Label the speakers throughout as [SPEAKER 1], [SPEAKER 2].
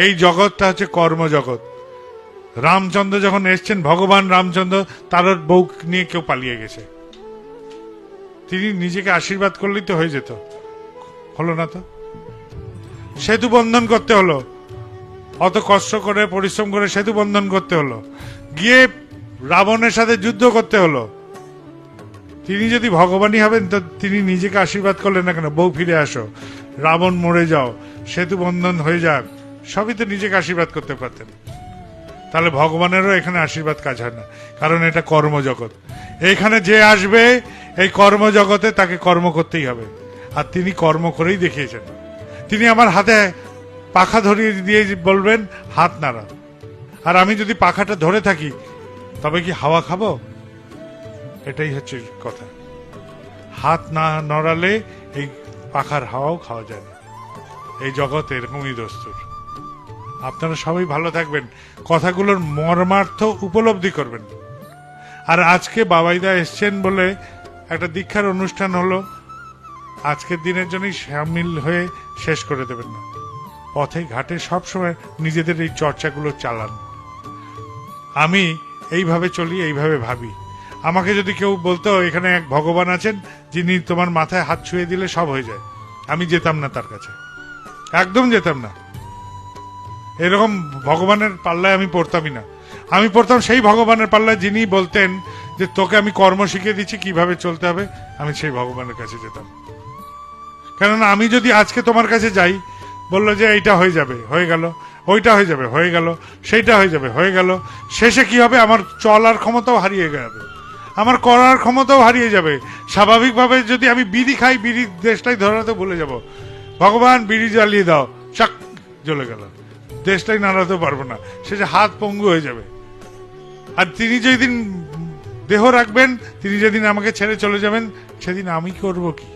[SPEAKER 1] এই জগৎটা হচ্ছে কর্মজগৎ। রামচন্দ্র যখন এসছেন, ভগবান রামচন্দ্র, তার বউ নিয়ে কেউ পালিয়ে গেছে, তিনি নিজেকে আশীর্বাদ করলেই তো হয়ে যেত, হলো না তো। সেতু বন্ধন করতে হলো, অত কষ্ট করে পরিশ্রম করে সেতু বন্ধন করতে হলো, গিয়ে রাবণের সাথে যুদ্ধ করতে হলো। তিনি যদি ভগবানই হবেন তো তিনি নিজেকে আশীর্বাদ করলেন না কেন? বউ ফিরে আসো, রাবণ মরে যাও, সেতু বন্ধন হয়ে যাক, সবই তো নিজেকে আশীর্বাদ করতে পারতেন। তাহলে ভগবানেরও এখানে আশীর্বাদ কাজ হয় না, কারণ এটা কর্মজগৎ। এইখানে যে আসবে এই কর্মজগতে তাকে কর্ম করতেই হবে, আর তিনি কর্ম করেই দেখিয়েছেন। তিনি আমার হাতে পাখা ধরিয়ে দিয়ে বলবেন হাত নাড়া, আর আমি যদি পাখাটা ধরে থাকি তবে কি হাওয়া খাবো? এটাই হচ্ছে কথা। হাত না নড়ালে এই পাখার হাওয়াও খাওয়া যায় না। এই জগৎ এরকমই দস্তুর। আপনারা সবাই ভালো থাকবেন, কথাগুলোর মর্মার্থ উপলব্ধি করবেন। আর আজকে বাবাইদা এসছেন বলে একটা দীক্ষার অনুষ্ঠান হলো, আজকের দিনের জন্যই সামিল হয়ে শেষ করে দেবেন না। পথে ঘাটে সবসময় নিজেদের এই চর্চাগুলো চালান। আমি এইভাবে চলি, এইভাবে ভাবি। আমাকে যদি কেউ বলতো এখানে এক ভগবান আছেন যিনি তোমার মাথায় হাত ছুঁয়ে দিলে সব হয়ে যায়, আমি যেতাম না তার কাছে, একদম যেতাম না। এরকম ভগবানের পাল্লায় আমি পড়তামই না। আমি পড়তাম সেই ভগবানের পাল্লায় যিনি বলতেন যে তোকে আমি কর্ম শিখিয়ে দিচ্ছি কিভাবে চলতে হবে, আমি সেই ভগবানের কাছে যেতাম। কেননা আমি যদি আজকে তোমার কাছে যাই, বললো যে এইটা হয়ে যাবে, হয়ে গেল, ওইটা হয়ে যাবে, হয়ে গেল, সেইটা হয়ে যাবে, হয়ে গেল, শেষে কি হবে? আমার চলার ক্ষমতাও হারিয়ে যাবে, আমার করার ক্ষমতাও হারিয়ে যাবে। স্বাভাবিকভাবে যদি আমি বিড়ি খাই, বিড়ির দেশটাই ধরাতে ভুলে যাব। ভগবান বিড়ি জ্বালিয়ে দাও, চাক জ্বলে গেল, দেশটাই নাড়াতে পারবো না, শেষে হাত পঙ্গু হয়ে যাবে। আর তিনি যেদিন দেহ রাখবেন, তিনি যেদিন আমাকে ছেড়ে চলে যাবেন, সেদিন আমি করব কি?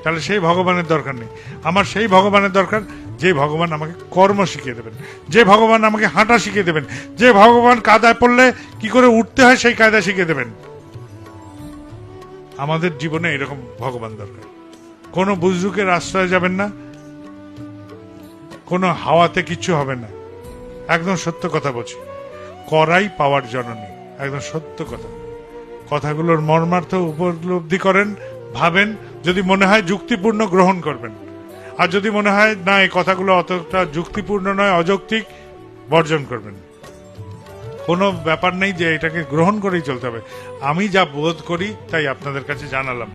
[SPEAKER 1] তাহলে সেই ভগবানের দরকার নেই। আমার সেই ভগবানের দরকার যে ভগবান আমাকে কর্ম শিখিয়ে দেবেন, যে ভগবান আমাকে হাঁটা শিখিয়ে দেবেন, যে ভগবান কাদায় পড়লে কি করে উঠতে হয় সেই কায়দা শিখিয়ে দেবেন। আমাদের জীবনে এরকম ভগবান দরকার। কোনো বুজরুকের আশ্রয় যাবেন না, কোনো হাওয়াতে কিচ্ছু হবে না। একদম সত্য কথা বলছি, করাই পাওয়ার জননী, একদম সত্য কথা। কথাগুলোর মর্মার্থ উপলব্ধি করেন, ভাবেন, যদি মনে হয় যুক্তিপূর্ণ গ্রহণ করবেন, আর যদি মনে হয় না এই কথাগুলো অতটা যুক্তিপূর্ণ নয়, অযৌক্তিক, বর্জন করবেন। কোনো ব্যাপার নেই যে এটাকে গ্রহণ করেই চলতে হবে। আমি যা বোধ করি তাই আপনাদের কাছে জানালাম।